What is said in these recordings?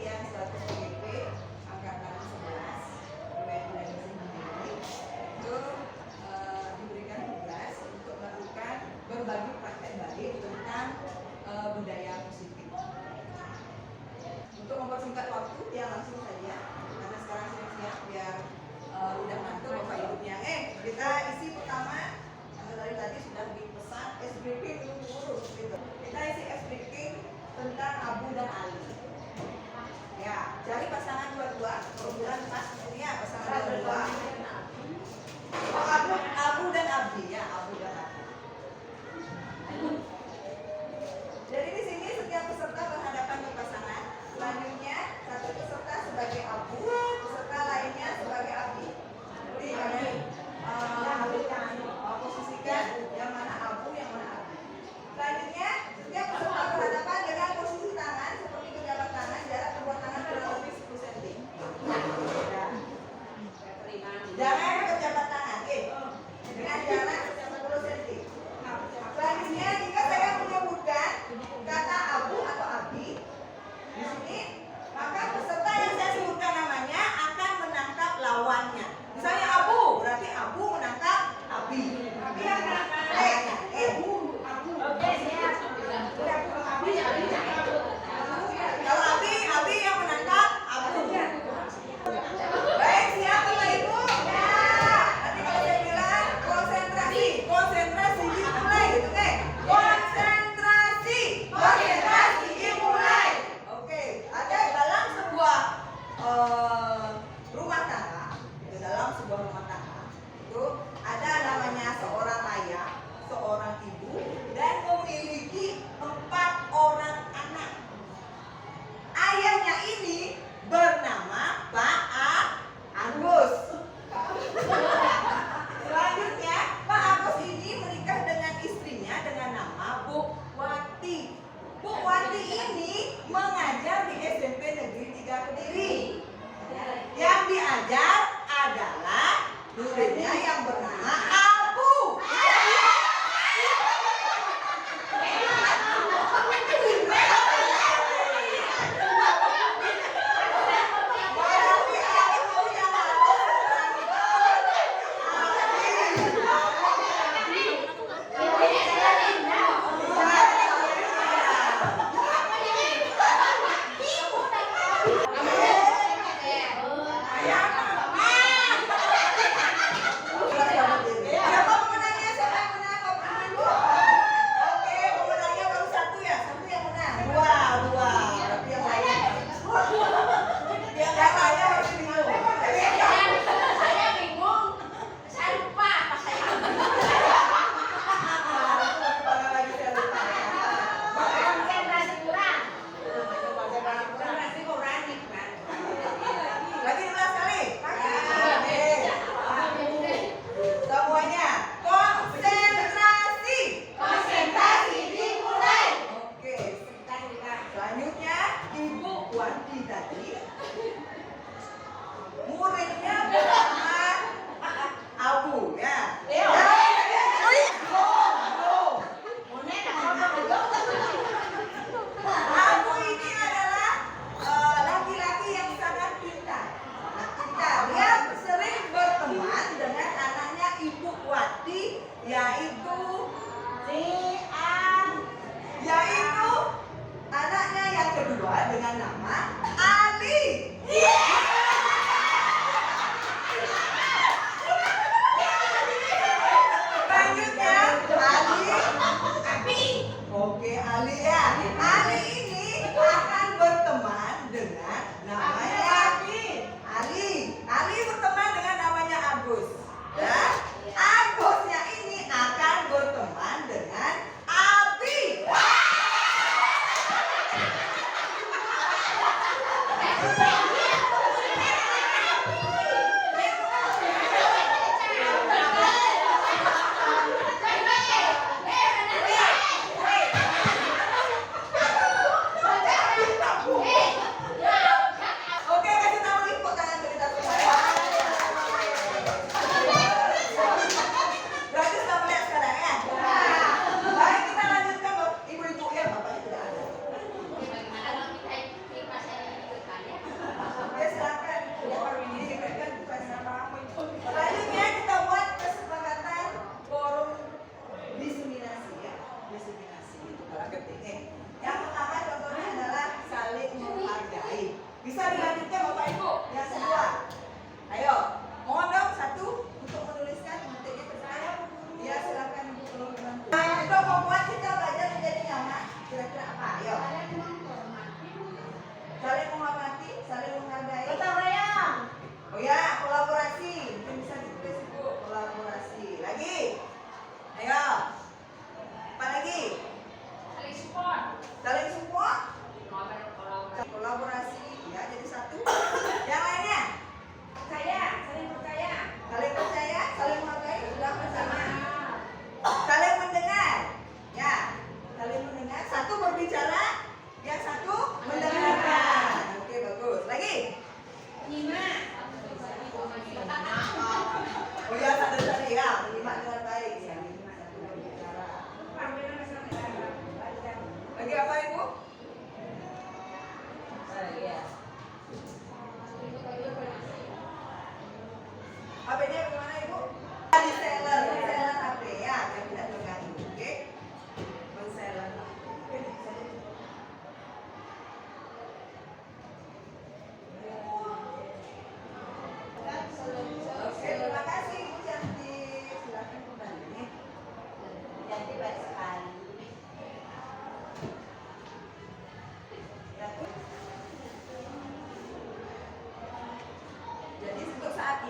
Penelitian Status PGP Angkatan 11 UMN sendiri itu diberikan tugas untuk melakukan berbagi praktek baik tentang budaya positif. Untuk mempersingkat waktu, dia langsung saja karena sekarang siap-siap biar udah mantul Bapak Ibunya. Kita isi pertama, karena dari tadi sudah dipesan S briefing dulu gitu. Kita isi S briefing tentang Abu dan Ali. Ya, cari pasangan dua-dua. Kebetulan pas ini ya pasangan dua-dua. Oh, Abu dan Abi ya, Abu dan Abi. Jadi di sini setiap peserta berhadapan ke pasangan. Selanjutnya satu peserta sebagai Abu, peserta lainnya sebagai Abi. Jadi kalian posisikan yang mana Abu, yang mana Abi. Selanjutnya setiap peserta berhadapan dengan posisi tangan seperti pejabat tangan, jarak kedua tangan kurang lebih 10 cm. Ya. Jangan pejabat tangan, dengan jarak 10 cm. Selanjutnya jika saya menyebutkan kata Abu atau Abi di sini, maka peserta yang saya sebutkan namanya akan menangkap lawannya. Misalnya Abu, berarti Abu menangkap Abi. Abi yang menangkap Abu. Oke, siap. Kalau Abi yang menangkap Abu. Baik, siap Bapak Ibu? Ya. Nanti kalau saya bilang konsentrasi dimulai gitu, konsentrasi dimulai. Oke, ada dalam sebuah rumah tangga, itu ada namanya seorang ayah, seorang ibu, dan memiliki 4 orang anak. Ayahnya ini bernama Pak Agus. Selanjutnya, Pak Agus ini menikah dengan istrinya dengan nama Bu Wati. Bu Wati ini mengajar di SMP Negeri 3 Kediri. Yang diajar adalah muridnya yang bernama Abu. Yaitu anaknya yang kedua dengan nama Ali. Selanjutnya Ali. Oke, Ali ya. Ali ini akan berteman dengan namanya Ali berteman dengan namanya Agus. Ya. Agusnya ini akan berteman dengan Abi.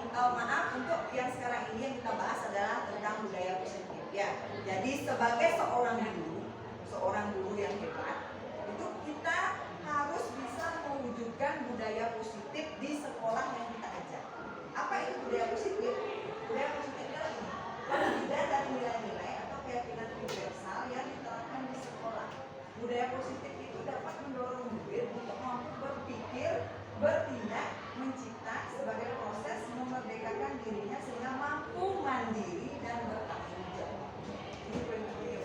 maaf, untuk yang sekarang ini yang kita bahas adalah tentang budaya positif ya. Jadi sebagai seorang guru yang hebat, itu kita harus bisa mewujudkan budaya positif di sekolah yang kita ajar. Apa itu budaya positif? Budaya positif adalah ini, pembelajaran dari nilai-nilai atau keyakinan universal yang diterapkan di sekolah. Budaya positif itu dapat mendorong murid untuk mampu berpikir, bertindak, mencipta sebagai proses memerdekakan dirinya sehingga mampu mandiri dan bertanggung jawab. Ini pentingnya,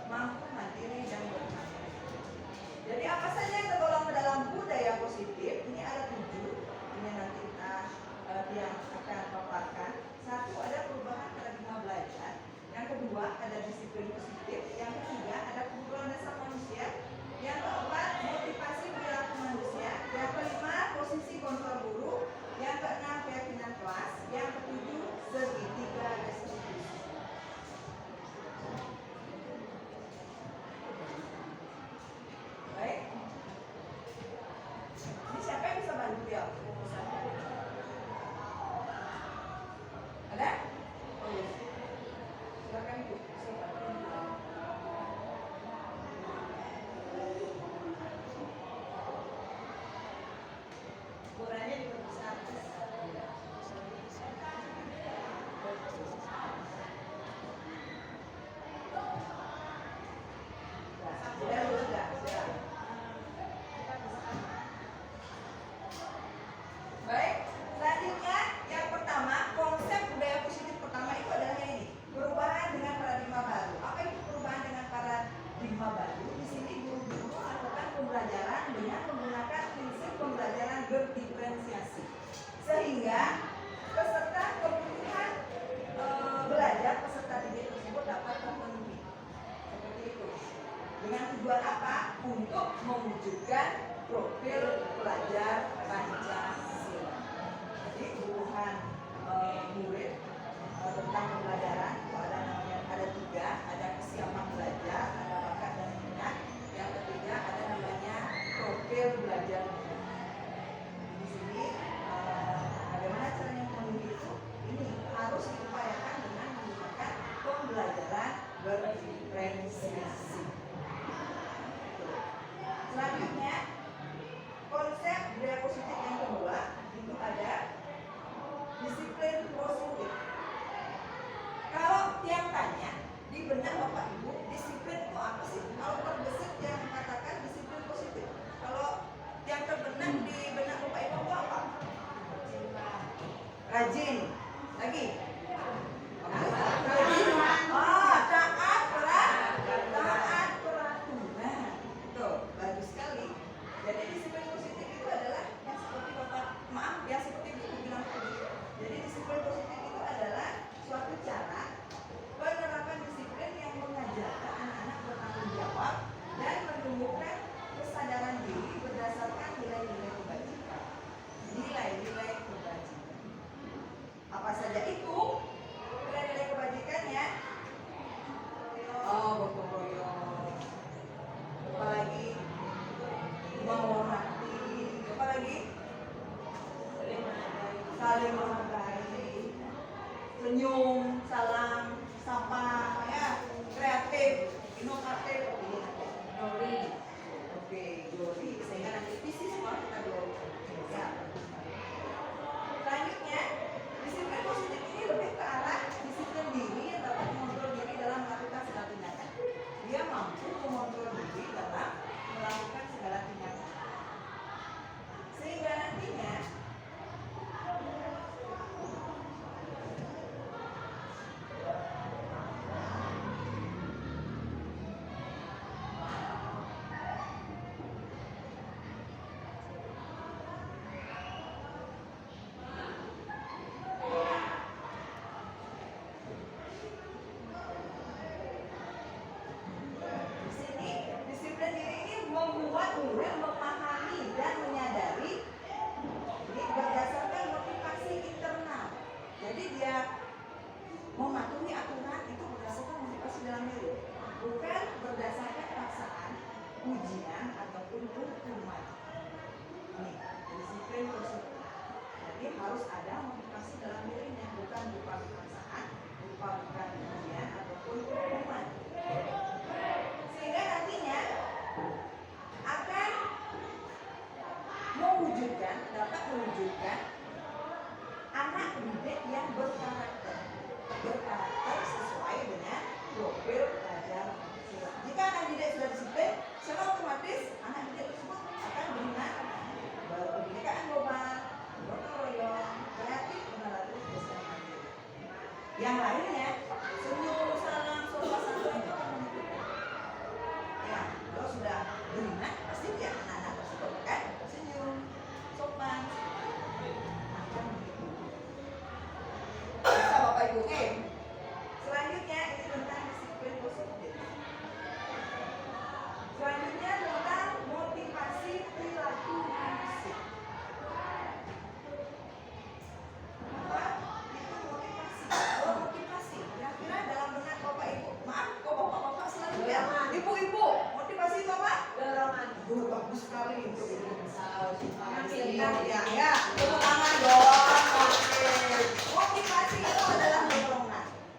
mampu mandiri dan bertanggung jawab. Jadi apa saja yang tergolong dalam budaya positif? Ini ada 7. Ini nanti kita yang akan paparkan. 1 ada perubahan paradigma belajar. Yang kedua ada disiplin positif. Yang ketiga ada kebutuhan dasar manusia. Yang keempat motivasi perilaku manusia. Yang kelima posisi kontrol guru. Yang keenam keyakinan kelas. Yang ketujuh segitiga restitusi. Baik. Ini siapa yang bisa bantu ya? Ada? Oh iya. Silakan Bu. Ukurannya diperbesar. Baik, selanjutnya yang pertama, konsep budaya positif pertama itu adalah ini, perubahan dengan paradigma baru. Apa itu perubahan dengan paradigma baru? Di sini guru-guru melakukan pembelajaran dengan menggunakan prinsip pembelajaran berdiferensiasi, sehingga peserta kebutuhan belajar peserta didik tersebut dapat terpenuhi. Seperti itu. Dengan tujuan apa? Untuk mewujudkan profil pelajar Pancasila. Jadi kebutuhan murid tentang pembelajaran itu ada 3, ada kesiapan belajar, ada bakat dan minat. Yang ketiga ada namanya profil belajar. Di sini bagaimana caranya memenuhi itu? Ini harus diupayakan dengan menggunakan pembelajaran berdiferensiasi. Selanjutnya, konsep budaya positif yang kedua itu ada disiplin positif. Kalau tiang tanya di benak Bapak Ibu, disiplin itu apa sih? Kalau terbesit yang mengatakan disiplin positif. Kalau yang terbenak di benak Bapak Ibu itu apa? Rajin. Lagi? Rajin. Taat peraturan. Tuh, bagus sekali. Jadi disiplin positif itu adalah yang seperti yang seperti Ibu bilang tadi. Jadi disiplin positif itu adalah suatu cara penerapan disiplin yang mengajarkan anak-anak bertanggung jawab dan menumbuhkan kesadaran diri berdasarkan nilai-nilai kebajikan. Nilai-nilai kebajikan. Apa saja itu? Nilai-nilai kebajikannya? Gotong royong. Apalagi menghormati. Apalagi saling menghargai. Senyum, salam, sapa, ya, kreatif, inovatif. Glory. Oke, glory. Sehingga nanti visi semua kita glory. Ya. Selanjutnya, disiplin positif ini lebih ke arah disiplin diri yang dapat mengontrol diri dalam melakukan segala tindakan. Dia mampu mengontrol diri dalam melakukan segala tindakan. Sehingga nantinya dapat mewujudkan anak didik yang berkarakter sesuai dengan profil pelajar. Jika anak didik sudah disiplin, secara otomatis anak didik tersebut akan berpendidikan global, gotong royong, kreatif, melalui kebiasaan mandiri. Yang lainnya, senyum, salam, sopan santun itu akan menentukan. Ya, kalau sudah berminat, pasti dia anak-anak tersebut akan senyum, sopan, akan begitu. Bisa Bapak Ibu, oke? Selanjutnya ini tentang disiplin positif. Selanjutnya tentang motivasi perilaku manusia. Apa? Itu motivasi. Oh, motivasi. Kira-kira dalam benak Bapak Ibu. Maaf, kok Bapak-bapak selalu ya? Ibu-ibu, motivasi itu apa? Dorongan. Bagus sekali itu. Ya, tepuk tangan dong. Oke. Motivasi itu adalah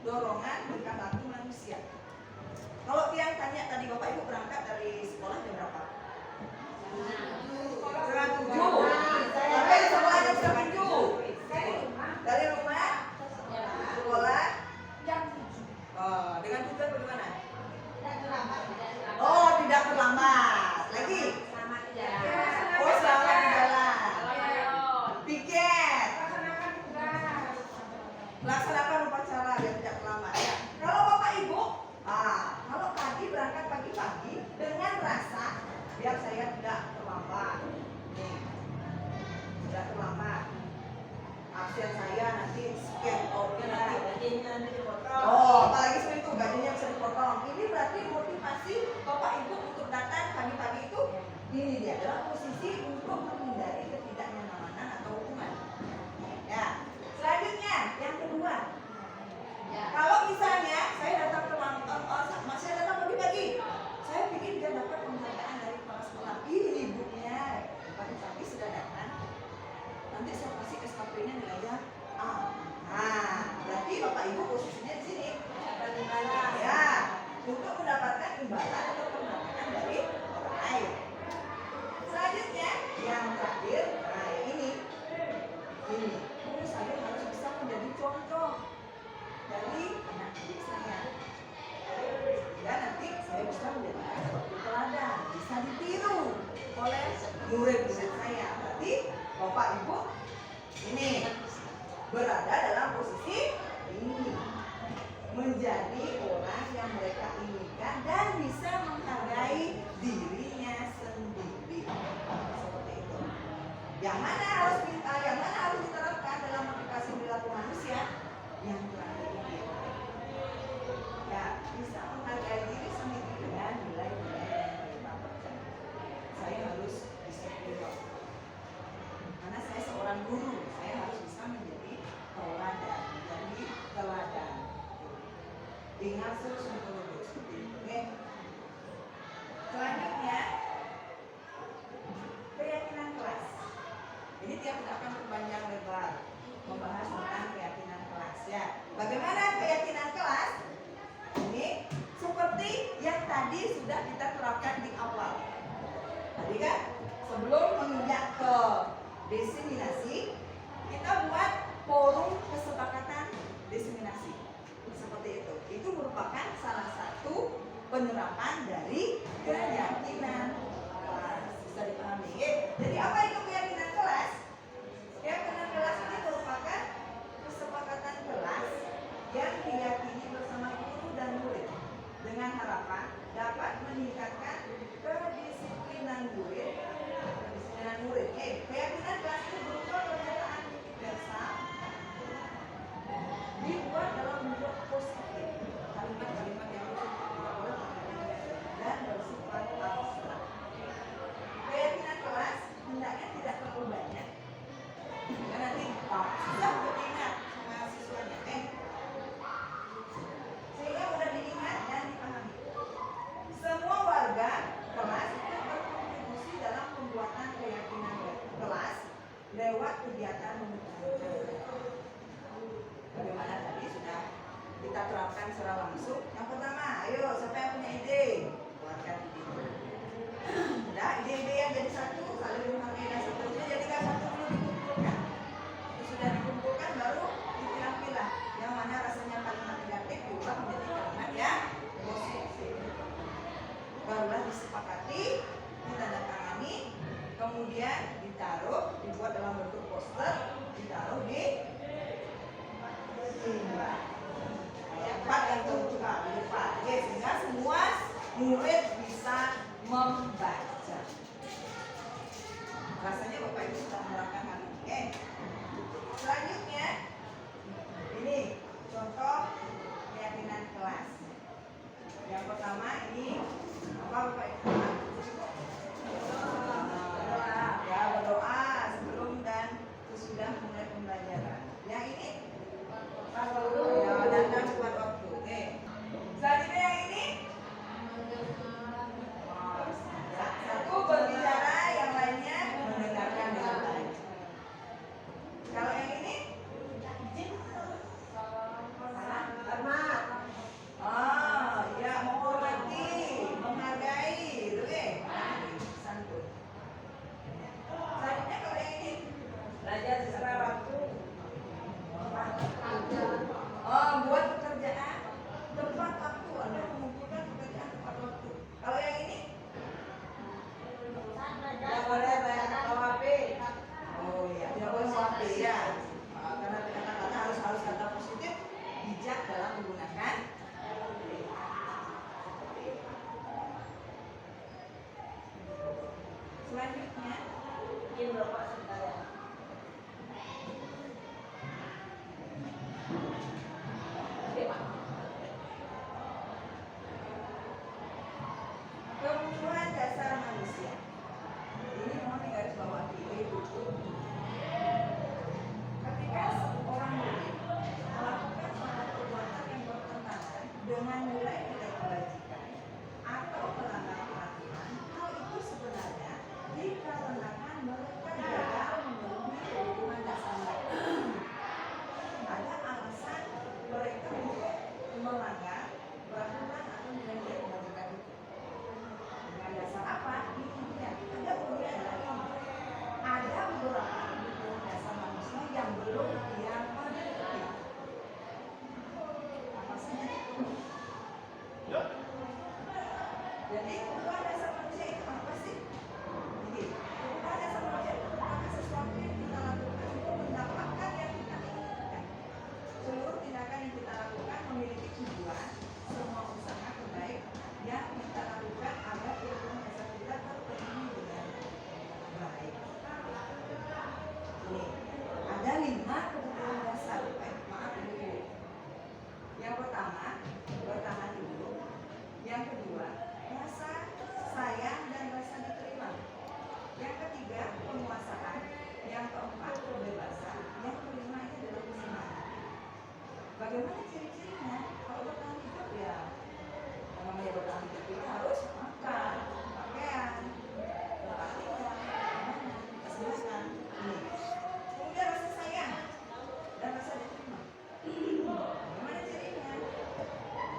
dorongan tingkah laku manusia. Kalau tiang tanya tadi Bapak Ibu berangkat dari sekolah jam berapa? Jam 7. Sampai sekolah jam 7. Dari rumah sekolah jam 7. Oh, dengan tujuan bagaimana? Oh, tidak terlambat. Lagi? Oh, selamat di jalan. Piket. Laksanakan upacara biar tidak terlambat ya. Kalau Bapak Ibu, kalau pagi berangkat pagi-pagi dengan rasa biar saya tidak terlambat. Nih, tidak terlambat. Absen saya nanti scan outnya nanti dipotong. Oh, apalagi seperti itu gajinya bisa dipotong. Ini berarti motivasi Bapak Ibu untuk datang pagi-pagi itu. Ini dia adalah posisi untuk menghindari ketidaknyamanan atau hukuman. Ya. Selanjutnya, yang kedua. Ya. Kalau misalnya saya datang terlambat, saya datang pagi-pagi, saya ingin dia dapat penghargaan dari kepala sekolah. Ini ibunya, pagi-pagi sudah datang. Nanti saya kasih SKP-nya nilainya A. Nah, berarti Bapak Ibu posisinya di sini. Ya, untuk mendapatkan imbalan atau penghargaan dari orang lain. Selanjutnya, yang terakhir, ini saya harus bisa menjadi contoh dari anak didik saya. Ya, nanti saya bisa menjadikan suatu teladan, bisa ditiru oleh murid-murid saya. Berarti Bapak Ibu ini berada dalam posisi ini, menjadi orang yang mereka inginkan dan bisa menghargai dirinya sendiri. Seperti itu. Yang mana harus diterapkan dalam motivasi perilaku manusia? Yang terakhir ini. Ya, bisa menghargai diri sendiri dengan nilai-nilai yang kita percaya. Saya harus disiplin. Karena saya seorang guru, saya harus bisa menjadi teladan. Ingat terus untuk seperti itu. Oke. Selanjutnya, keyakinan kelas. Ini tidak akan berpanjang lebar membahas tentang keyakinan kelas ya. Bagaimana keyakinan kelas? Ini seperti yang tadi sudah kita terapkan di awal. Tadi kan sebelum menginjak ke diseminasi, kita buat forum kesepakatan diseminasi. Seperti itu. Itu merupakan salah satu penerapan dari keyakinan kelas. Bisa dipahami. Jadi apa itu keyakinan kelas? Keyakinan kelas ini merupakan kesepakatan kelas yang diyakini bersama guru dan murid dengan harapan dapat meningkatkan kedisiplinan murid. Keyakinan kelas itu berupa pernyataan universal dibuat dalam bentuk positif, kalimat-kalimat yang dan bersifat abstrak. Keyakinan kelas hendaknya tidak terlalu banyak. Karena nanti sudah diingat sama siswanya, sehingga mudah diingat dan dipahami. Semua warga kelas itu berkontribusi dalam pembuatan keyakinan kelas lewat kegiatan bagaimana tadi sudah kita terapkan secara langsung. Yang pertama, ayo siapa yang punya ide? Keluarkan ide. Udah, ide-ide yang jadi satu saling menghargai dan seterusnya. kemudian ditaruh, dibuat dalam bentuk poster, ditaruh di tempat yang terbuka di depan. Oke, sehingga semua murid bisa membaca. Rasanya Bapak Ibu sudah menerapkan hal ini. Oke. Selanjutnya, ini contoh keyakinan kelas. Yang pertama ini apa Bapak Ibu? Ya, berdoa sebelum dan sesudah mulai pembelajaran. Yang ini ya, dan buat waktu. Oke. Selanjutnya yang ini satu berbicara, yang lainnya mendengarkan dengan baik. Kalau yang ini hormat. Ya, menghormati, menghargai, gitu ya. Santun. Selanjutnya kalau yang ini belajar secara waktu. Buat pekerjaan tepat waktu. Anda mengumpulkan pekerjaan tepat waktu. Kalau yang ini tidak boleh banyak HP. Oh iya, tidak boleh HP ya. Karena kata-kata harus kata positif, bijak dalam menggunakan. Selanjutnya, ini Bapak sebentar ya. Kebutuhan dasar manusia. Ini mohon digarisbawahi itu. Ketika seorang murid melakukan suatu perbuatan yang bertentangan dengan nilai nilai kebajikan atau melanggar peraturan, hal itu sebenarnya dikarenakan mereka gagal memenuhi kebutuhan dasar mereka. Ada alasan mereka untuk melanggar peraturan atau nilai-nilai kebajikan itu. Dengan dasar apa? Ini dia. Ada beberapa kebutuhan dasar manusia yang belum dia miliki. Apa saja itu? Jadi kebutuhan dasar manusia itu apa sih? Jadi kebutuhan dasar manusia itu merupakan sesuatu yang kita lakukan untuk mendapatkan yang kita inginkan. Seluruh tindakan yang kita lakukan memiliki tujuan. Semua usaha terbaik yang kita lakukan agar kebutuhan dasar kita terpenuhi dengan baik. Ini ada 5 kebutuhan dasar. Maaf dulu. Yang pertama, bertahan hidup. Yang kedua, rasa sayang dan rasa diterima. Yang ketiga, penguasaan. Yang keempat, kebebasan. Yang kelima ini adalah kesenangan. Bagaimana ciri-cirinya? Kalau bertahan hidup ya, namanya bertahan hidup kita harus makan, pakaian, tempat tinggal, kesehatan. Kemudian rasa sayang dan rasa diterima. Bagaimana cirinya?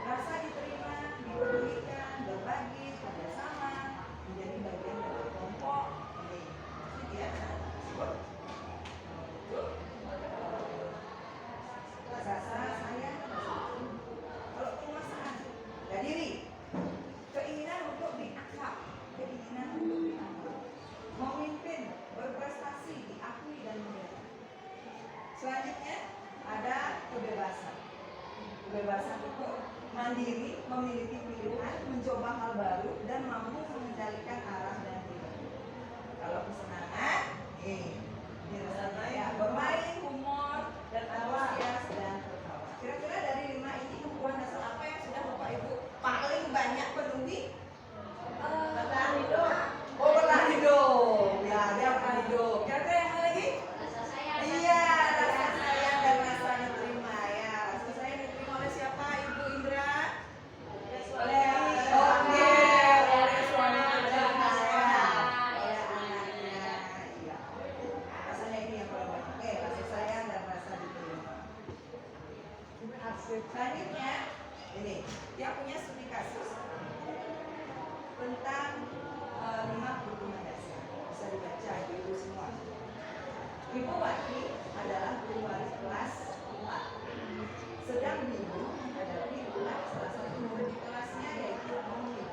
Rasa diterima, dipedulikan, berbagi, kerjasama, menjadi bagian dari kelompok. Ini dia. Rasa sayang, kalau penguasaan, dan diri, keinginan untuk dianggap, keinginan untuk dianggap, memimpin, berprestasi, diakui dan mulia. Selanjutnya ada kebebasan. Kebebasan itu mandiri, memiliki pilihan, mencoba hal baru, dan mampu mengendalikan arah dan hidup. Kalau kesenangan, ya, bermain, humor, dan antusias dan tertawa. Kira-kira dari 5 ini kebutuhan dasar apa yang sudah Bapak Ibu paling banyak penuhi? Bertahan hidup. Oh, bertahan hidup. Ya, dia bertahan hidup. Kira-kira yang mana lagi? Rasa sayang. Iya, rasa sayang dan rasa diterima ya. Rasa sayang diterima oleh siapa, Ibu Indra? Oleh suami dan saya. Oleh anaknya. Iya. Rasanya ini yang paling banyak. Oke, rasa sayang dan rasa diterima. Selanjutnya, ini dia punya studi kasus tentang 5 kebutuhan dasar. Bisa dibaca Ibu semua. Ibu Wati adalah guru baris kelas 4. Sedang Ibu menghadapi salah satu murid di kelasnya yaitu Tommy.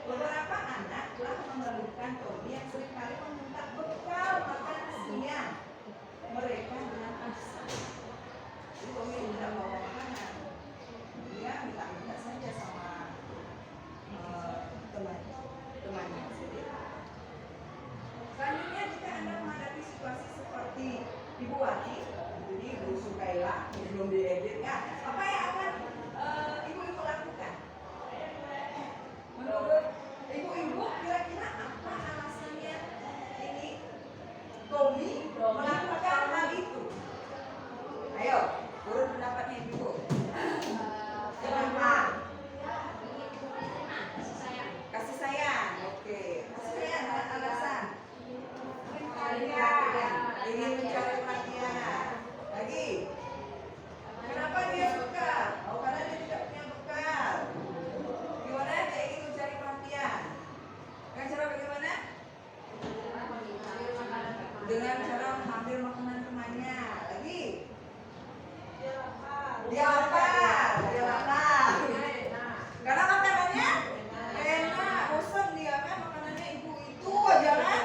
Beberapa anak telah mengeluhkan Tommy yang seringkali Wati, ini Bu Sukaila, belum diedit ya. Apa yang akan ibu-ibu lakukan? Menurut ibu-ibu kira-kira apa alasannya ini Tommy melakukan hal itu? Ayo, urut pendapatnya ibu. Kenapa? Kasih sayang. Oke. Kasih sayang dengan alasan ingin mencari perhatian. Lagi. Kenapa dia suka? Oh, karena dia tidak punya bekal. Gimana dia ingin mencari perhatian? Dengan cara bagaimana? Dengan cara mengambil makanan temannya. Lagi. Dia lapar. Karena makanannya enak, bosan dia kan makanannya ibu itu aja kan?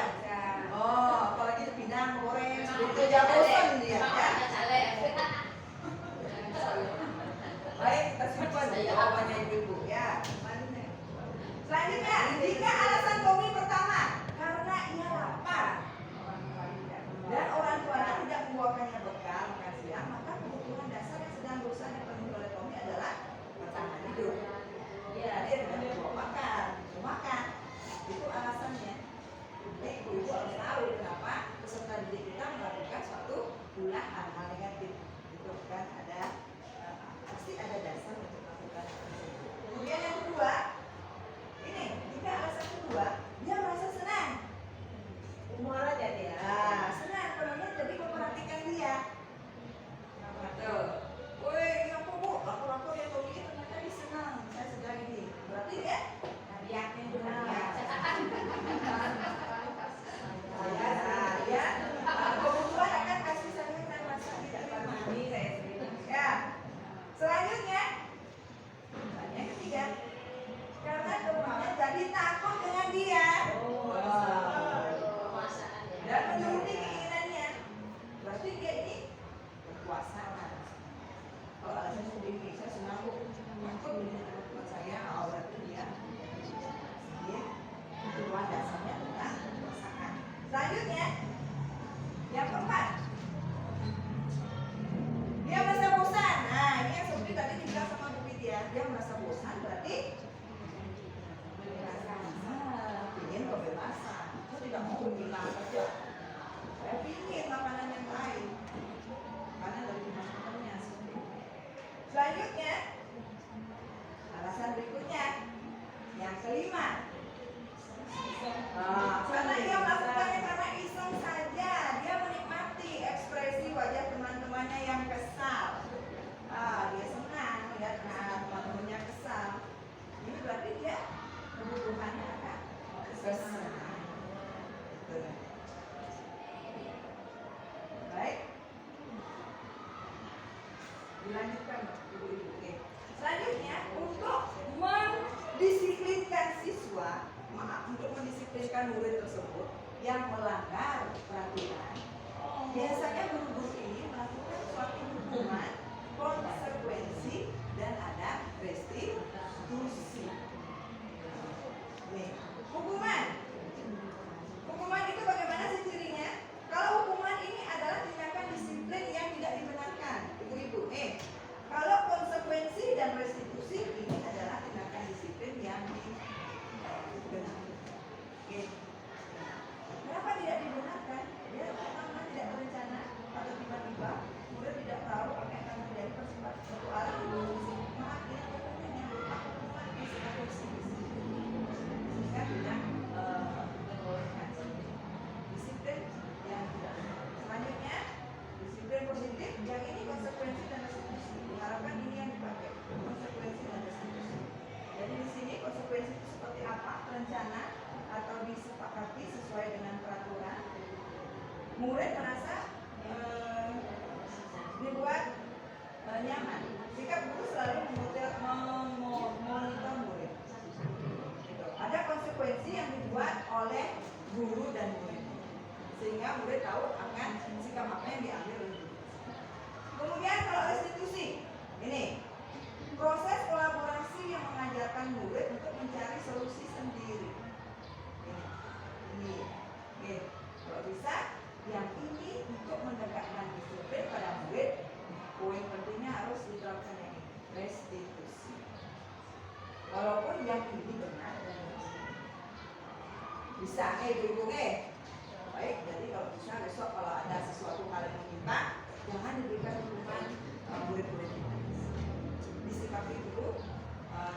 Oh, apalagi pinang goreng, itu aja bosan dia ya. Baik, kita simpan jawabannya ibu-ibu ya. Selanjutnya, jika alasan Tommy pertama karena ia lapar dan orang tuanya tidak membawakannya bekal makan siang, maka kebutuhan dasar yang sedang berusaha dipenuhi oleh Tommy adalah bertahan hidup. Ya, dia tidak mau makan. Itu alasannya. Jadi ibu-ibu harus tahu kenapa peserta didik kita melakukan suatu ulah hal negatif. Itu kan pasti ada dasar untuk melakukan itu. Kemudian yang kedua, ini jika alasan kedua dia merasa senang. Umur aja dia. Nah, senang karena jadi memperhatikan dia. Tuh. Woi, apa bu? Laku-laku ya Tommy ternyata dia senang. Saya sedang ini. Berarti dia hadiahnya benar. Ya, kebetulan akan kasih sayang dan rasa tidak termani saya sendiri. Ya. Selanjutnya, yang ketiga, karena temannya jadi takut dengan dia. Dan menuruti keinginannya. Berarti dia ini berkuasa. Kalau alasan sendiri, saya senang takut dengan teman saya, berarti dia kebutuhan dasarnya adalah kekuasaan. Selanjutnya, yang keempat, dia merasa bosan. Nah, ini yang seperti tadi dibilang sama Bu Piti ya, dia merasa bosan berarti ingin kebebasan. Saya tidak mau bilang saja. Saya ingin makanan yang lain. Makanan dari teman-temannya. Selanjutnya, alasan berikutnya, yang kelima. Karena dia melakukannya karena iseng saja, dia menikmati ekspresi wajah teman-temannya yang kesal. Dia senang melihat teman-temannya kesal. Ini berarti dia kebutuhannya akan kesal. Baik. Dilanjutkan ibu-ibu. Selanjutnya untuk mendisiplinkan siswa. Untuk mendisiplinkan murid tersebut yang melanggar peraturan, biasanya guru-guru ini melakukan suatu hukuman, konsekuensi, dan ada restitusi. Nih, hukuman itu bagaimana sih cirinya? Kalau hukuman ini adalah tindakan disiplin yang tidak dibenarkan, ibu-ibu. Kalau konsekuensi dan restitusi ini adalah tindakan disiplin yang dibenarkan. Kenapa tidak dibenarkan? Dia pertama tidak berencana atau tiba-tiba, murid tidak tahu apa yang akan terjadi bersifat suatu arah. Maaf, dia katanya aku hukuman sehingga tidak membolehkan disiplin yang tidak. Selanjutnya, disiplin positif. Yang ini konsekuensi dan restitusi. Diharapkan ini yang dipakai, konsekuensi dan restitusi. Jadi di sini konsekuensi itu seperti apa? Rencana atau disepakati sesuai dengan peraturan. Murid merasa dibuat nyaman. Sikap guru selalu memonitor murid. Ada konsekuensi yang dibuat oleh guru dan murid, sehingga murid tahu akan sikap apa yang diambil oleh guru. Kemudian kalau restitusi, ini proses kolaborasi yang mengajarkan murid untuk mencari solusi sendiri. Ini. Kalau bisa, yang ini untuk mendekatkan disiplin. restitusi. Walaupun yang ini benar dan bisa ibu-ibu baik, jadi kalau bisa besok kalau ada sesuatu hal yang meminta, jangan diberikan hukuman murid-murid kita. Disikapi dulu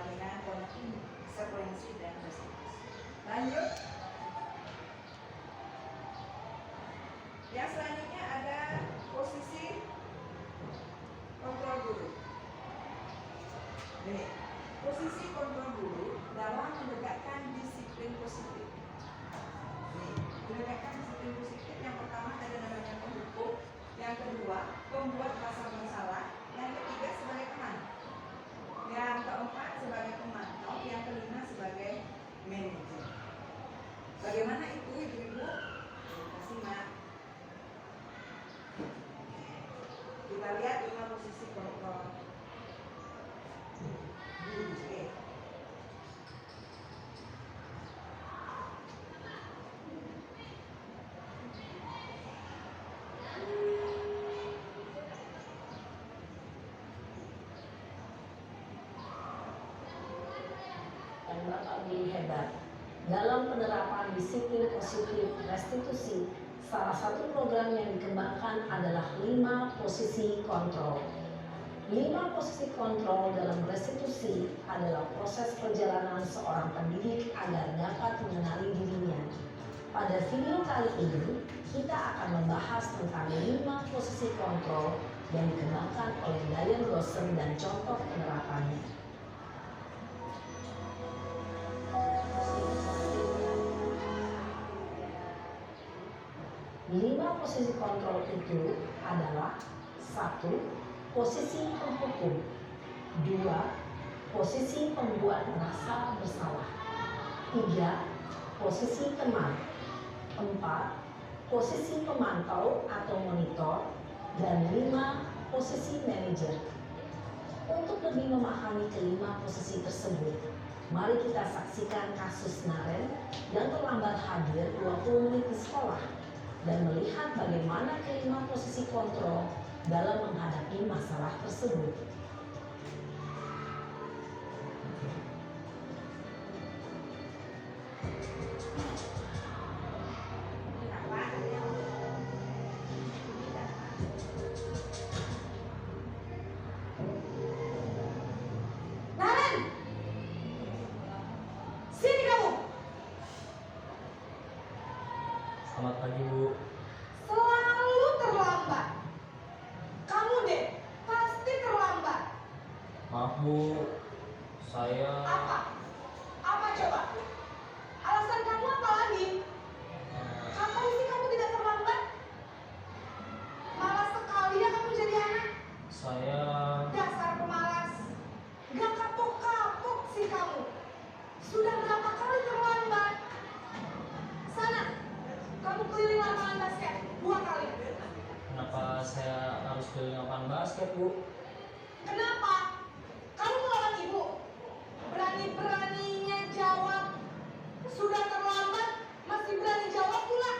dengan konsekuensi dan restitusi. Lanjut. Yang selanjutnya ada posisi kontrol guru. Nih, posisi kontrol guru dalam menegakkan disiplin positif. Nih, menegakkan disiplin positif yang pertama ada namanya penghukum, yang kedua pembuat rasa bersalah, yang ketiga sebagai teman, yang keempat sebagai pemantau, yang kelima sebagai manajer. Bagaimana itu ibu-ibu? Kita simak. Kita lihat 5 posisi kontrol guru. Dan Bapak Guru hebat. Dalam penerapan disiplin positif restitusi, salah satu program yang dikembangkan adalah 5 posisi kontrol. 5 posisi kontrol dalam restitusi adalah proses perjalanan seorang pendidik agar dapat mengenali dirinya. Pada video kali ini, kita akan membahas tentang 5 posisi kontrol yang dikembangkan oleh Diane Lawson dan contoh penerapannya. 5 posisi kontrol itu adalah 1. Posisi penghukum, 2. Posisi pembuat merasa bersalah, 3. Posisi teman, 4. Posisi pemantau atau monitor, dan 5. Posisi manajer. Untuk lebih memahami kelima posisi tersebut, mari kita saksikan kasus Naren yang terlambat hadir 20 menit di sekolah dan melihat bagaimana kelima posisi kontrol dalam menghadapi masalah tersebut. Naren, sini kamu. Selamat pagi, Bu. Selalu terlambat. Kamu deh, pasti terlambat. Maaf, Bu. Saya Apa? Apa coba? Alasan kamu apa lagi? Kapan sih kamu tidak terlambat? Malas sekali ya kamu jadi anak. saya Dasar pemalas. Gak kapok-kapok sih kamu. Sudah berapa kali terlambat? Sana, kamu keliling lapangan basket 2 kali. kenapa saya harus keliling lapangan basket, Bu? Kenapa? Kamu melawan ibu. Berani-beraninya jawab. Sudah terlambat, masih berani jawab pula.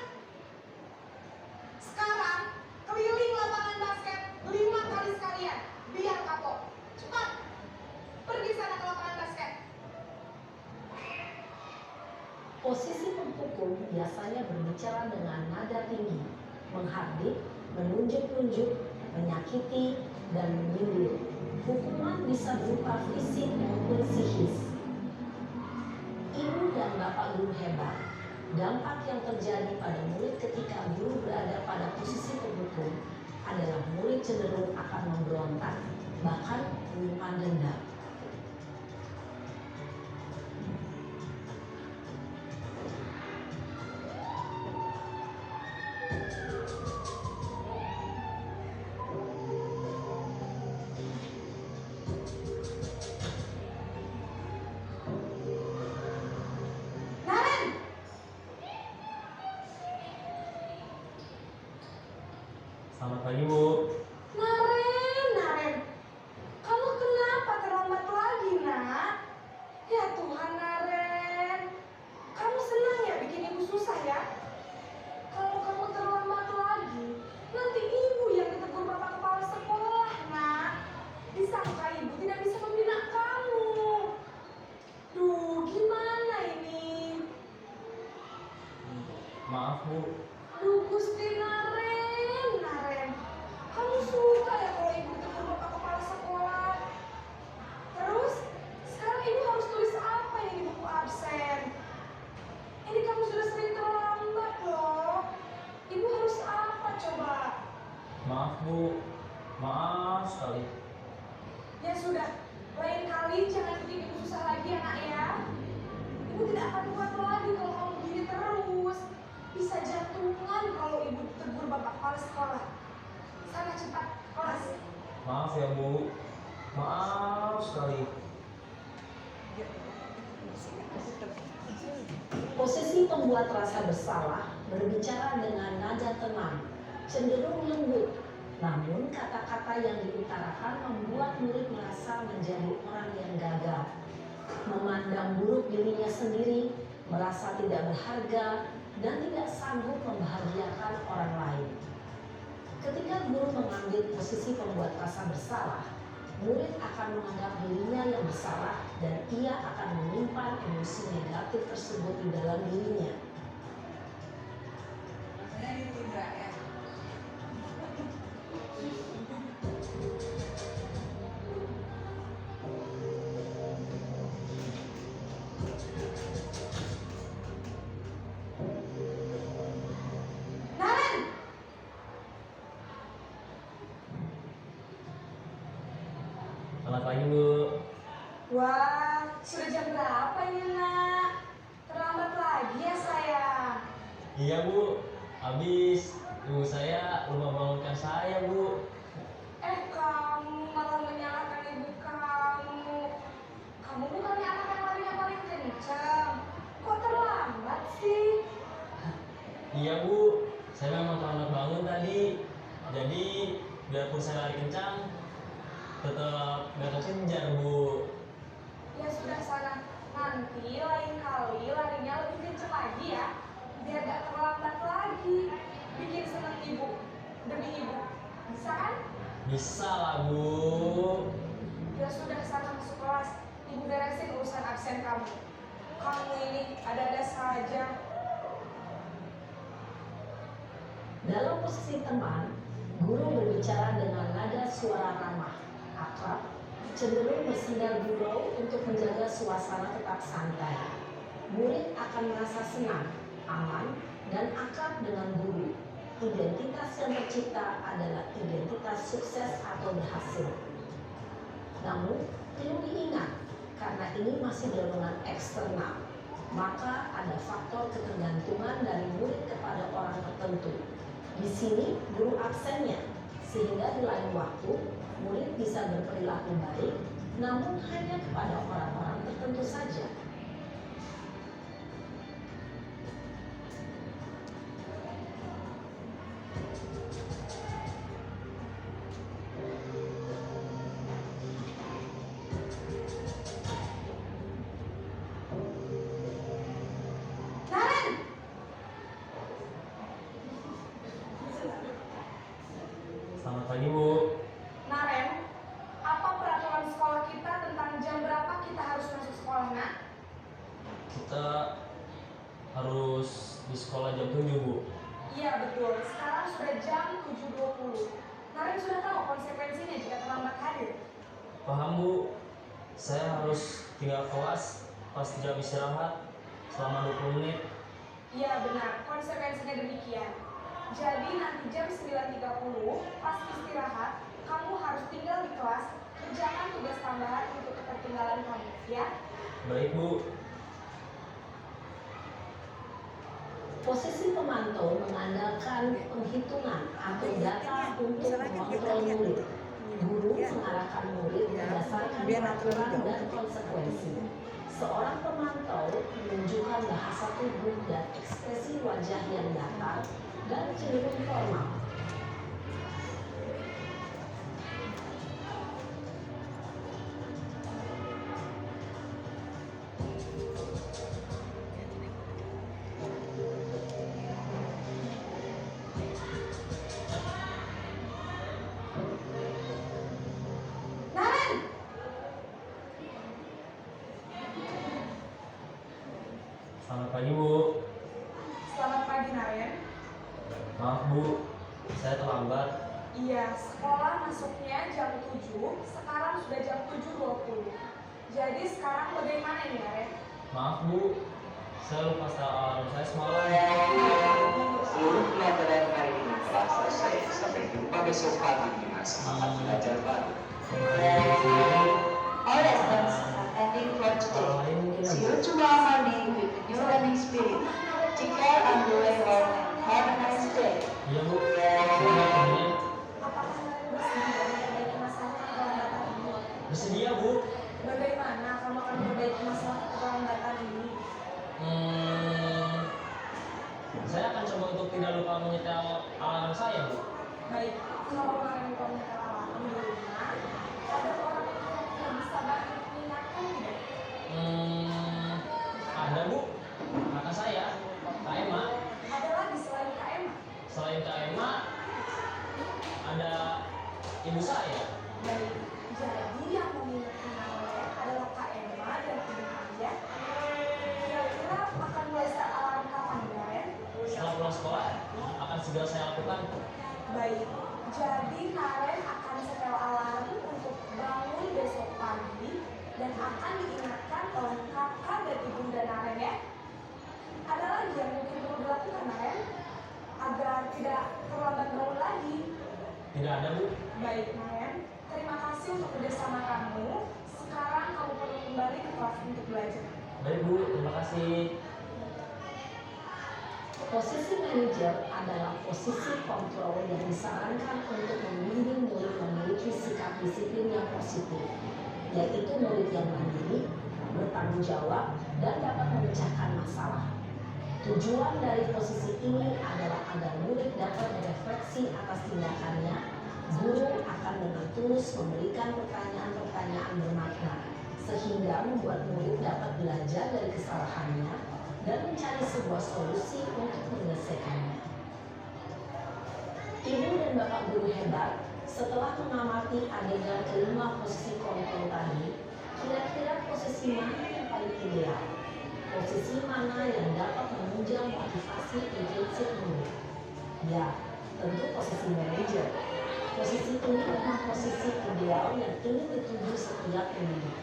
Sekarang, keliling lapangan basket 5 kali sekalian. Biar kapok. Cepat. Pergi sana ke lapangan basket. Posisi penghukum biasanya berbicara dengan nada tinggi, menghardik, menunjuk-nunjuk, menyakiti, dan menyindir. Hukuman bisa berupa fisik maupun psikis. Ibu dan Bapak Guru hebat. Dampak yang terjadi pada murid ketika guru berada pada posisi penghukum adalah murid cenderung akan memberontak, bahkan menyimpan dendam. Naren, Selamat pagi, Bu. Naren. Kamu kenapa terlambat lagi, nak? Ya Tuhan, Naren. Kamu senang ya bikin ibu susah ya? Kalau kamu terlambat lagi, nanti ibu yang ditegur bapak kepala sekolah, nak. Disangka ibu tidak bisa Duh Gusti Naren, kamu suka ya kalau ibu tegur bapak kepala sekolah? Terus, sekarang ibu harus tulis apa yang di buku absen? Ini kamu sudah sering terlambat loh. Ibu harus apa coba? Maaf Bu, maaf sekali. Ya sudah, lain kali jangan bikin ibu susah lagi ya nak ya. Ibu tidak akan kuat lagi kalau kamu begini terus. Bisa jantungan kalau ibu tegur bapak kepala sekolah. Sana cepat kelas. Maaf ya Bu, maaf sekali. Posisi pembuat rasa bersalah berbicara dengan nada tenang, cenderung lembut. Namun kata-kata yang diutarakan membuat murid merasa menjadi orang yang gagal, memandang buruk dirinya sendiri, merasa tidak berharga, dan tidak sanggup membahagiakan orang lain. Ketika guru mengambil posisi pembuat rasa bersalah, murid akan menganggap dirinya yang bersalah dan ia akan menyimpan emosi negatif tersebut di dalam dirinya. Rasanya ditunda ya. Naren, Selamat pagi Bu. wah sudah jam berapa ini nak? Terlambat lagi ya sayang. Iya Bu, habis ibu saya lupa bangunkan saya Bu. Kamu malah menyalahkan ibu kamu. Kamu bukannya anak yang larinya paling kencang. Kok terlambat sih? Iya Bu, saya memang terlambat bangun tadi. Jadi biarpun saya lari kencang, tetap gak kekejar Bu. Ya sudah sana. Nanti lain kali larinya lebih kencang lagi ya. Biar gak terlambat lagi. Bikin senang ibu. Demi ibu. Bisa kan? Bisa lah Bu. Ya sudah sana masuk kelas. Ibu beresin urusan absen kamu. Kamu ini ada-ada saja. Dalam posisi teman, guru berbicara dengan nada suara ramah, akrab, cenderung bersandar gurau untuk menjaga suasana tetap santai. Murid akan merasa senang, aman, dan akrab dengan guru. Identitas yang tercipta adalah identitas sukses atau berhasil. Namun, perlu diingat, karena ini masih dorongan eksternal, maka ada faktor ketergantungan dari murid kepada orang tertentu. Di sini guru absennya, sehingga di lain waktu murid bisa berperilaku baik, namun hanya kepada orang-orang tertentu saja. Naren! Selamat pagi Bu. Naren, apa peraturan sekolah kita tentang jam berapa kita harus masuk sekolah, nak? Kita harus di sekolah jam 7 Bu. Iya betul, sekarang sudah jam 7.20. Naren sudah tahu konsekuensinya jika terlambat hadir. Paham Bu, saya harus tinggal kelas pas jam istirahat selama 20 menit. Iya benar, konsekuensinya demikian. Jadi nanti jam 9.30 pas istirahat, kamu harus tinggal di kelas, kerjakan tugas tambahan untuk ketertinggalan kamu, ya? Baik Bu. Posisi pemantau mengandalkan penghitungan atau data untuk mengontrol murid. Guru mengarahkan murid berdasarkan peraturan dan konsekuensi. Seorang pemantau menunjukkan bahasa tubuh dan ekspresi wajah yang datar dan cenderung formal. Naren! Selamat pagi Bu. Selamat pagi Naren. Maaf Bu, saya terlambat. Iya, sekolah masuknya jam 7, sekarang sudah jam 7.20. Jadi sekarang bagaimana ini, Naren? Maaf Bu, saya lupa setel alarm saya semalam. Seluruh pelajaran hari ini telah selesai. Sampai jumpa besok pagi dengan semangat belajar baru. All lessons are ending for today. See you tomorrow morning with the new learning spirit. Take care on the way home and have a nice day. Iya Bu, semuanya Apakah Naren bersedia memperbaiki masalah keterlambatan ini? bersedia Bu. Bagaimana kamu akan memperbaiki masalah keterlambatan ini? Saya akan coba untuk tidak lupa menyetel alarm saya Bu. Baik, kalau Naren lupa menyetel alarm di rumah, ada orang yang kira-kira bisa bantu mengingatkan tidak? Ada Bu, kakak saya, Kak Emma. Ada lagi selain Kak Emma? Selain Kak Emma, ada ibu saya. Baik, jadi yang mengingatkan Naren adalah Kak Emma dan Ibu Maria. Kira-kira akan mulai set alarm kapan, Naren? Setelah pulang sekolah, akan segera saya lakukan. Baik, jadi Naren akan setel alarm untuk bangun besok pagi dan akan diingatkan oleh kakak dan ibunda Naren ya. Ada lagi yang mungkin perlu dilakukan Naren agar tidak terlambat bangun lagi. Tidak ada Bu. Baik Naren, terima kasih untuk kerjasama kamu. Sekarang kamu perlu kembali ke kelas untuk belajar. Baik Bu, terima kasih. Posisi manajer adalah posisi kontrol yang disarankan untuk membimbing murid memiliki sikap disiplin yang positif, yaitu murid yang mandiri, bertanggung jawab, dan dapat memecahkan masalah. Tujuan dari posisi ini adalah agar murid dapat berefleksi atas tindakannya. Guru akan dengan tulus memberikan pertanyaan-pertanyaan bermakna, sehingga membuat murid dapat belajar dari kesalahannya dan mencari sebuah solusi untuk menyelesaikannya. Ibu dan bapak guru hebat, setelah mengamati adegan kelima posisi kontrol tadi, kira-kira posisi mana yang paling ideal? Posisi mana yang dapat menunjang motivasi intensif murid? Ya, tentu posisi manajer. Posisi ini memang posisi ideal yang ingin dituju setiap pendidik.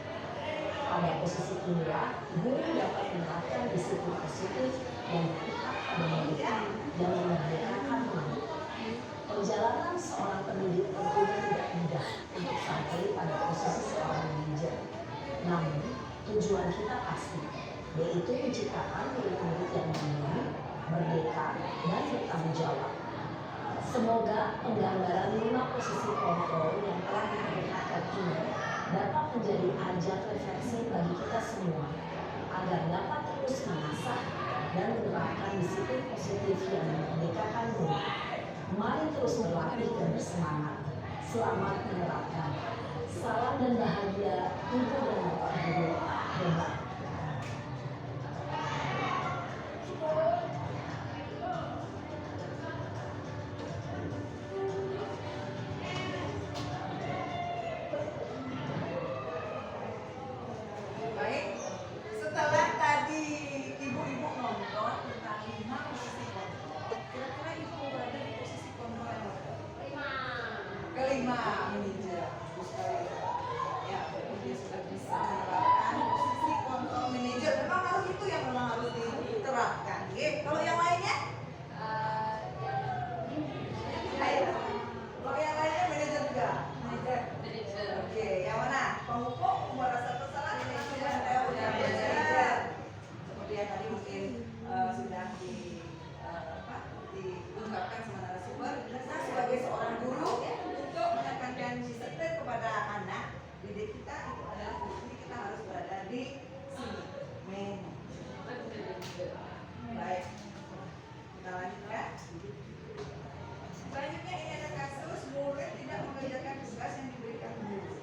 Pada posisi inilah, guru dapat menerapkan disiplin positif yang berpihak pada murid dan memerdekakan murid. Perjalanan seorang pendidik tentunya tidak mudah untuk sampai pada posisi seorang manajer. Namun, tujuan kita pasti, yaitu menciptakan murid-murid yang mandiri, merdeka, dan bertanggung jawab. Semoga penggambaran 5 posisi kontrol yang telah diperlihatkan ini dapat menjadi ajang refleksi bagi kita semua agar dapat terus mengasah dan menerapkan disiplin positif yang memerdekakan murid. Mari terus berlatih dan bersemangat. Selamat menerapkan. Salam dan bahagia Ibu dan Bapak Guru hebat. Baik, setelah tadi ibu-ibu nonton tentang 5 posisi kontrol, kira-kira ibu berada di posisi kontrol yang berapa? Kelima, manajer. Bagus sekali. Ya, berarti dia sudah bisa menerapkan posisi kontrol manajer. Memang hal itu yang memang harus diterapkan. Oke, kalau yang lainnya? Ayo. Kalau yang lainnya manajer juga. Manajer. Oke, yang mana? Pemupuk, pembuat rasa bersalah, manajer, udah manajer. Seperti yang tadi mungkin sudah diungkapkan sama narasumber. Nah, sebagai seorang guru untuk menekankan disiplin kepada anak didik kita itu adalah fungsi kita harus berada di sini. Baik, kita lanjutkan. Selanjutnya ini ada kasus murid tidak mengerjakan tugas yang diberikan guru.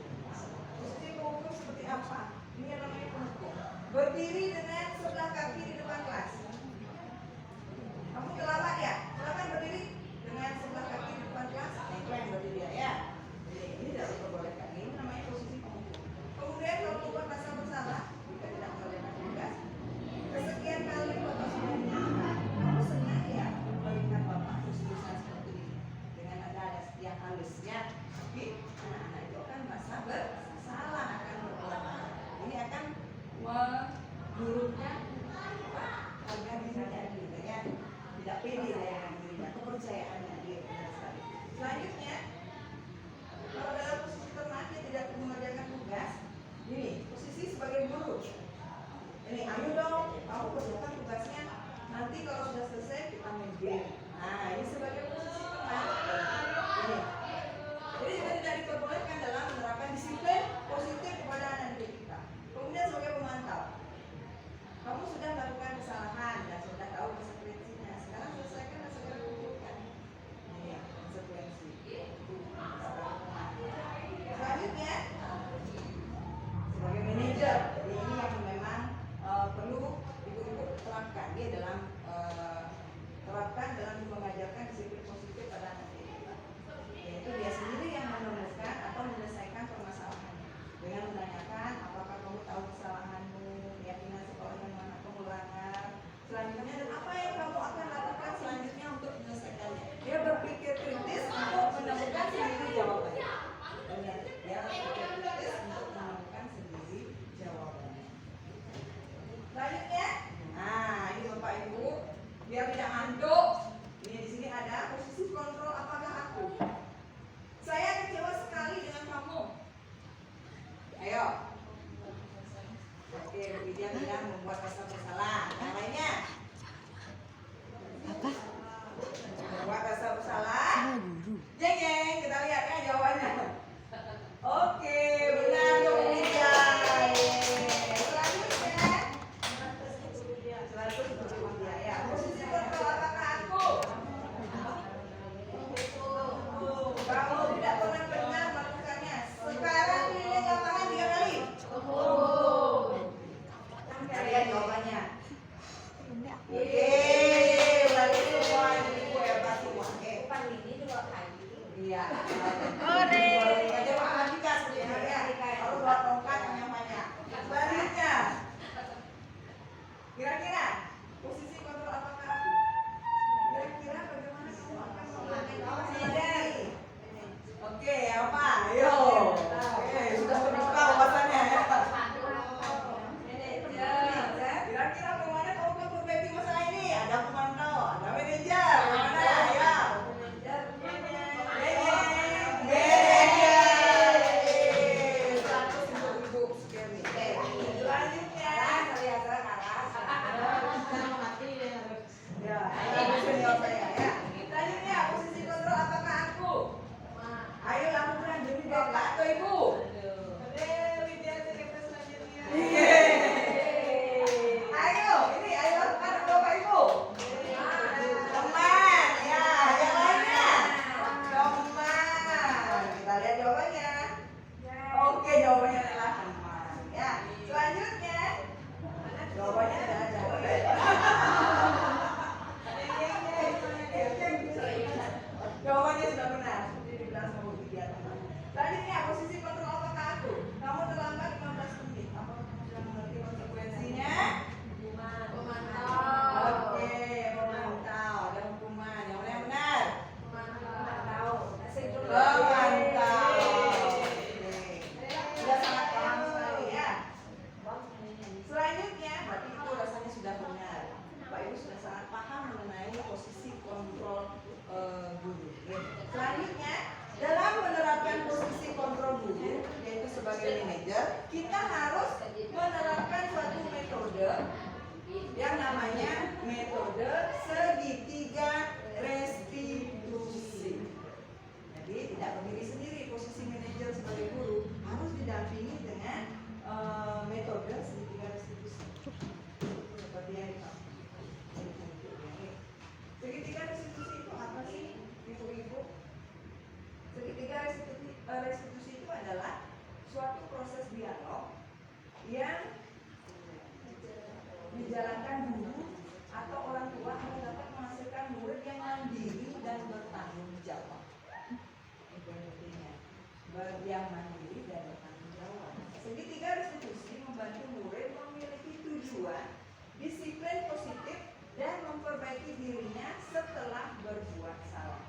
Posisi penghukum seperti apa? Ini yang namanya penghukum. Berdiri dengan sebelah kaki di depan kelas. Kamu terlambat ya? Silakan berdiri. Iya. Ore. Aja Pak Andika seperti ini ya. Harus bawa tongkat yang banyak. Selanjutnya, kira-kira posisi kontrol apakah aku? Kira-kira bagaimana kamu akan memakai posisi ini? Oke, apa? Ayo. Oke, sudah terbuka wawasannya ya. Kira-kira bagaimana kamu memperbaiki masalah ini? Ada pemantau, ada manajer, bagaimana? Ya. Ayo lakukan demi bapak atau ibu. Ayo, ini ayo lakukan bapak ibu. Teman, ya, yang lainnya. Teman. Kita lihat jawabannya. Oke, jawabannya adalah teman. Ya, selanjutnya. Jawabannya adalah jawaban. Jawabannya sudah benar. Seperti dibilang sama Bu Widya teman. Selanjutnya, posisi kontrol apakah aku? Kamu terlambat 15 menit. Apakah kamu sudah mengerti konsekuensinya? Oke, memantau. Ada hukuman. Yang mana yang benar? Memantau. Sudah sangat paham sekali ya. Selanjutnya, berarti itu rasanya sudah benar. Bapak Ibu sudah sangat paham mengenai posisi kontrol guru. Selanjutnya, dalam menerapkan posisi kontrol guru, yaitu sebagai manajer, kita harus menerapkan suatu metode yang namanya metode segitiga restitusi. Jadi tidak berdiri sendiri posisi manajer sebagai guru, harus didampingi dengan metode segitiga restitusi. Seperti yang segitiga restitusi itu apa sih, ibu-ibu? Segitiga restitusi itu adalah suatu proses dialog yang dijalankan guru atau orang tua agar dapat menghasilkan murid yang mandiri dan bertanggung jawab. Itu intinya, yang mandiri dan bertanggung jawab. Segitiga restitusi membantu murid memiliki tujuan, disiplin positif, dan memperbaiki dirinya setelah berbuat salah.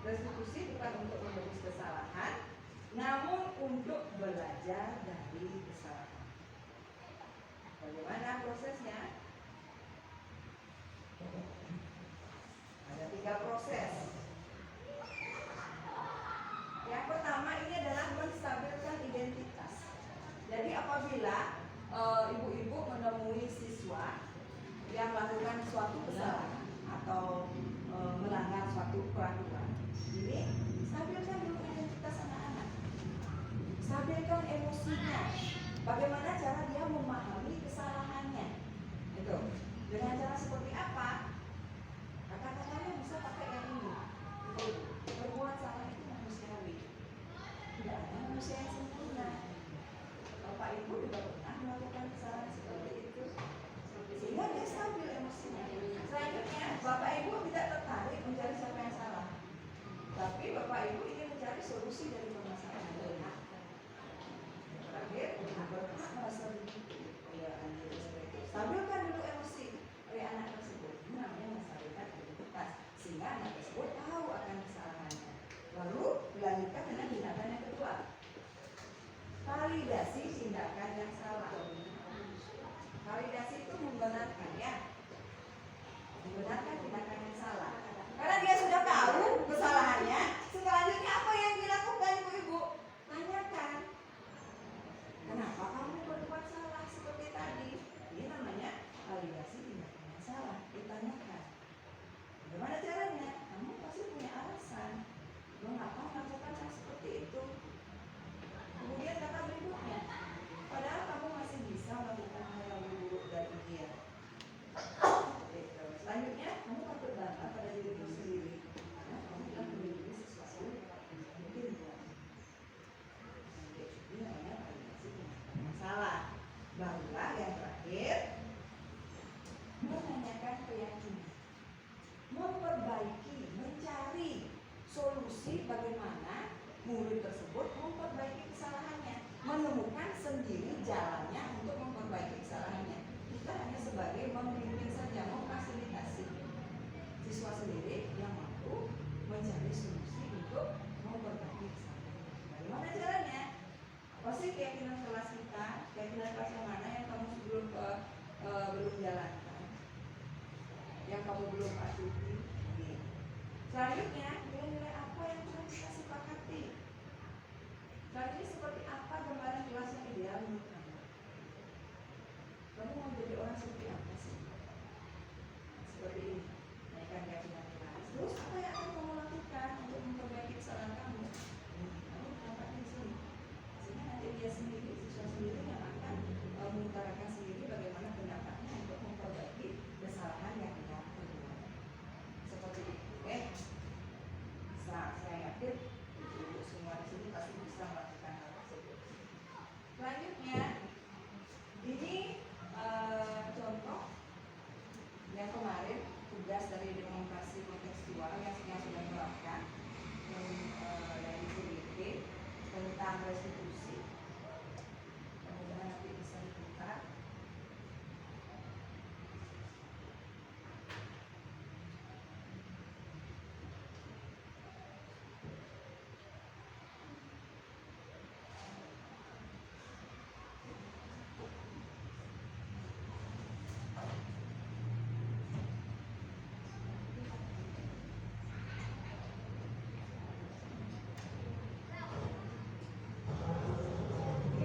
Restitusi bukan untuk menebus kesalahan, namun untuk belajar dari kesalahan. Bagaimana prosesnya? Ada 3 proses. Yang pertama ini adalah menstabilkan identitas. Jadi apabila ibu-ibu menemui siswa yang melakukan suatu kesalahan atau melanggar suatu peraturan, ini stabilkan dulu identitas anak-anak, stabilkan emosinya, bagaimana cara dia memahami kesalahannya, itu dengan cara seperti apa? Kata-katanya bisa pakai yang ini. Berbuat salah itu manusiawi, tidak ada manusia yang sempurna. Bapak Ibu juga pernah melakukan kesalahan seperti itu, sehingga dia stabil emosinya. Selanjutnya, Bapak Ibu tidak tertarik mencari siapa yang salah, tapi Bapak Ibu ingin mencari solusi dari permasalahan. Terakhir, berhak merasa begitu. Stabilkan dulu emosi dari anak tersebut. Ini namanya menstabilkan identitas, sehingga anak tersebut tahu akan kesalahannya. Lalu dilanjutkan dengan tindakan yang kedua, validasi tindakan yang salah. Validasi itu membenarkan, ya, membenarkan tindakan yang salah. Karena dia sudah tahu kesalahannya, selanjutnya apa yang dilakukan ibu-ibu? Tanyakan, kenapa kamu berbuat salah seperti tadi? Ini namanya validasi tindakan yang salah. Ditanyakan, bagaimana caranya? Kamu pasti punya alasan, mengapa melakukan hal seperti itu. Kemudian kata berikutnya, padahal sendiri jalannya untuk memperbaiki kesalahannya. Kita hanya sebagai membimbing saja, memfasilitasi. Siswa sendiri yang mampu mencari solusi untuk memperbaiki kesalahannya. Bagaimana caranya? Apa sih keyakinan kelas kita? Keyakinan kelas yang mana yang kamu sebelum belum jalankan? Yang kamu belum patuhi? Selanjutnya, nilai-nilai apa yang sudah kita sepakati? Selanjutnya, seperti apa gambaran kelas yang ideal menurut kamu? Kamu mau jadi orang seperti apa sih? Seperti ini, naikkan keyakinan kelas. Terus apa yang akan kamu lakukan untuk memperbaiki kesalahan kamu? Kamu tempatnya di sini. Sehingga nanti dia sendiri, siswa sendiri yang akan mengutarakan sendiri bagaimana pendapatnya untuk memperbaiki kesalahan yang dia perbuat. Seperti itu, oke? Bisa, saya yakin ibu semua di sini pasti bisa melakukan hal tersebut. Selanjutnya, ini contoh yang kemarin tugas dari demonstrasi kontekstual yang sudah menerapkan dari CDP tentang restitusi. Mudah-mudahan nanti bisa diputar.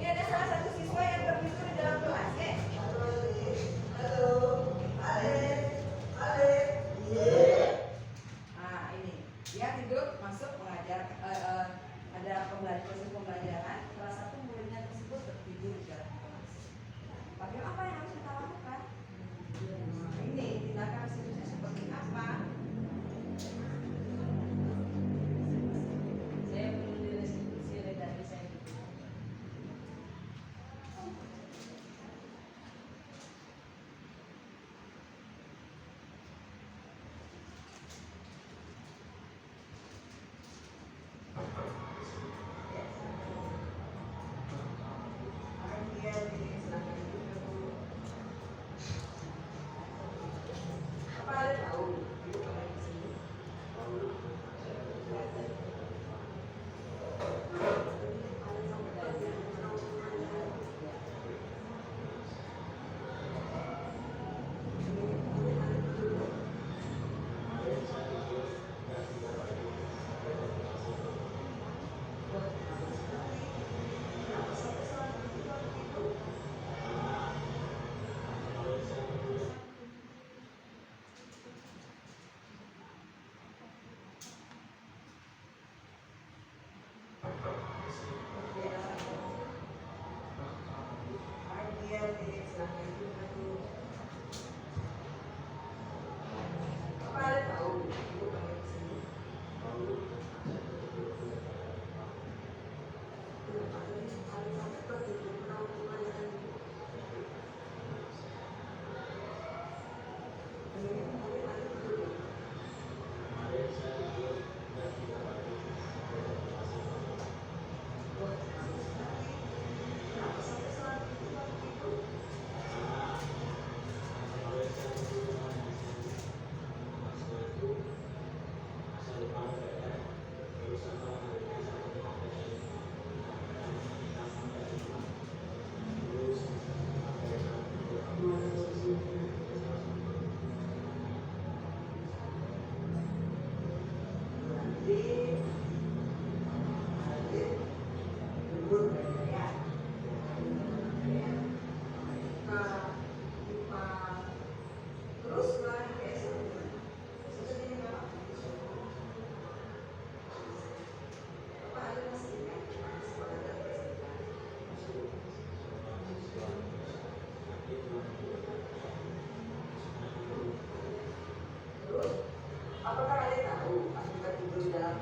Ini ada salah satu siswa yang tertidur di dalam kelas, ya? Halo, Alif. Nah, ini dia tidur masuk mengajar, ada proses pembelajaran. Salah satu muridnya tersebut tertidur di dalam kelas. Bagaimana apa yang harus kita lakukan? Ini tindakan restitusi seperti apa? Saya perlu direstitusi oleh dari saya. Apa ada tahu? Apa ada tahu? Apakah kalian tahu akibat tidur di dalam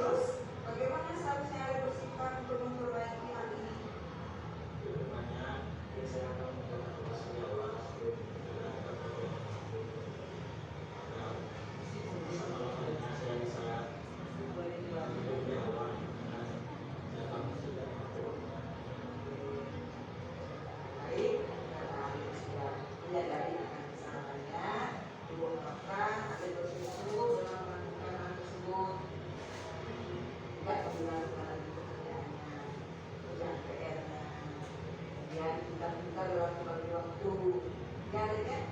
Terus, bagaimana seharusnya Ale bersikap untuk memperbaiki hal ini? banyak saya akan terus menjawab saya bisa menjawab Baik, karena Ale sudah menyadari akan kesalahannya, Ibu harapkan Ale bersyukur dalam melakukan hal tersebut. Tidak mengulang-ulang lagi pekerjaannya, pekerjaan PR-nya. Kemudian kita dalam berbagi waktu. Ya, ada ya?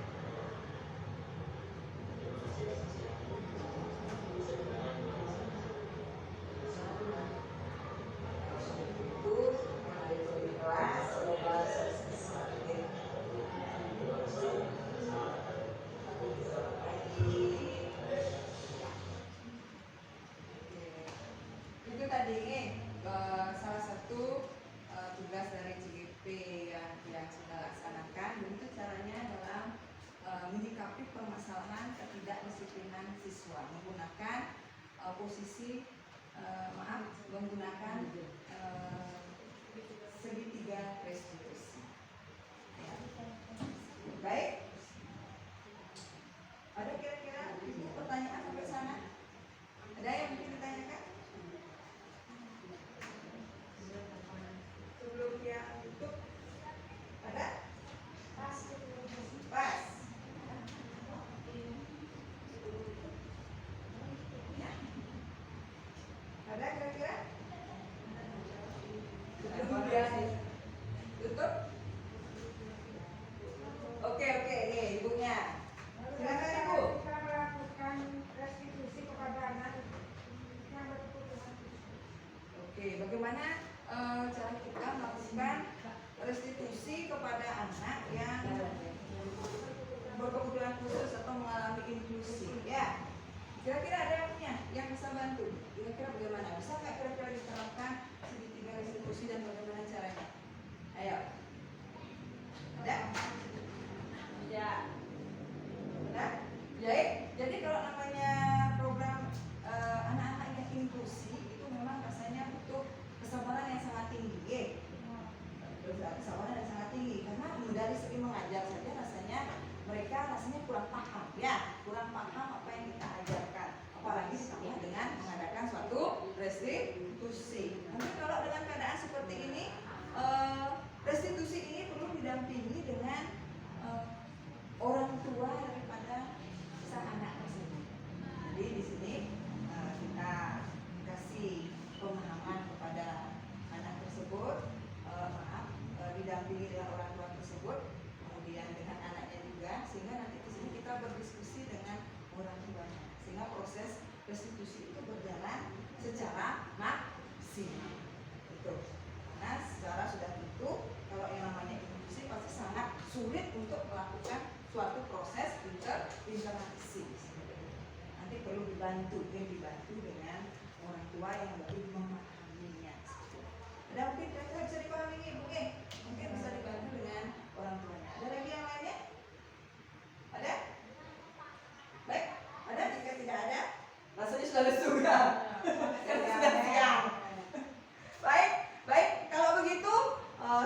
Itu ada di kelas, itu tadi salah satu tugas dari CGP yang sudah laksanakan. Begitu caranya dalam menyikapi permasalahan ketidakdisiplinan siswa menggunakan menggunakan segitiga restitusi. Ya. Baik. Ada kira-kira Ibu pertanyaan sampai sana? Ada yang mungkin ditanyakan? Sebelum dia tutup, ada? Pas. Ada kira-kira? Sebelum dia tutup? Oke, nih ibunya. Silakan Ibu. Kita melakukan restitusi kepada anak yang berkebutuhan. Oke, bagaimana cara kita melakukan restitusi kepada anak yang berkebutuhan khusus atau mengalami inklusi? Ya, kira-kira ada yang punya yang bisa bantu? Kira-kira bagaimana? Bisa nggak kira-kira diterapkan segitiga restitusi dan bagaimana caranya? Ayo. Ada? Ya. Ada? Jadi kalau namanya program anak-anak yang inklusi itu memang rasanya butuh kesabaran yang sangat tinggi. Kesabaran yang sangat tinggi karena dari segi mengajar saja rasanya mereka kurang paham apa yang kita ajarkan, apalagi ditambah dengan mengadakan suatu restitusi. Nanti kalau dengan keadaan seperti ini restitusi ini perlu didampingi dengan orang tua daripada sang anak tersebut. Jadi di sini kita kasih pemahaman kepada anak tersebut, didampingi dengan orang tua tersebut, kemudian dengan anaknya juga, sehingga nanti di sini kita berdiskusi dengan orang tuanya, sehingga proses restitusi itu berjalan secara maksimal. Itu. Nah, secara sudah itu, kalau yang namanya inklusi pasti sangat sulit untuk melakukan suatu proses interaksi. Nanti perlu dibantu dengan orang tua yang lebih memahaminya. Ada mungkin kira-kira bisa dipahami nih, mungkin bisa dibantu dengan orang tuanya. Ada lagi yang lainnya? Ada? Baik, ada? Jika tidak ada, rasanya sudah lesu ya. Sudah siang. Baik. Kalau begitu,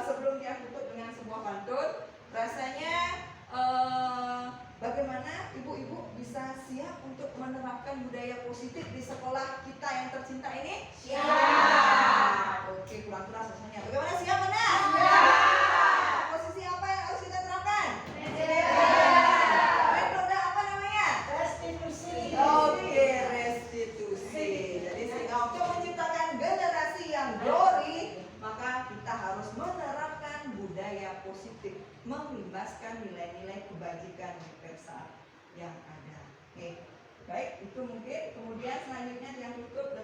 sebelum dia tutup dengan sebuah pantun, rasanya bagaimana ibu-ibu bisa siap untuk menerapkan budaya positif di sekolah kita yang tercinta ini? Siap. Oke, kurang-kurang rasanya. Bagaimana siap, benar? Siap. Posisi apa yang harus kita terapkan? Metode apa namanya? Restitusi. Oke, restitusi. Jadi sehingga untuk menciptakan generasi yang glory, maka kita harus menerapkan budaya positif, mengimbaskan nilai-nilai kebajikan universal yang ada. Oke, baik, itu mungkin. Kemudian selanjutnya yang tutup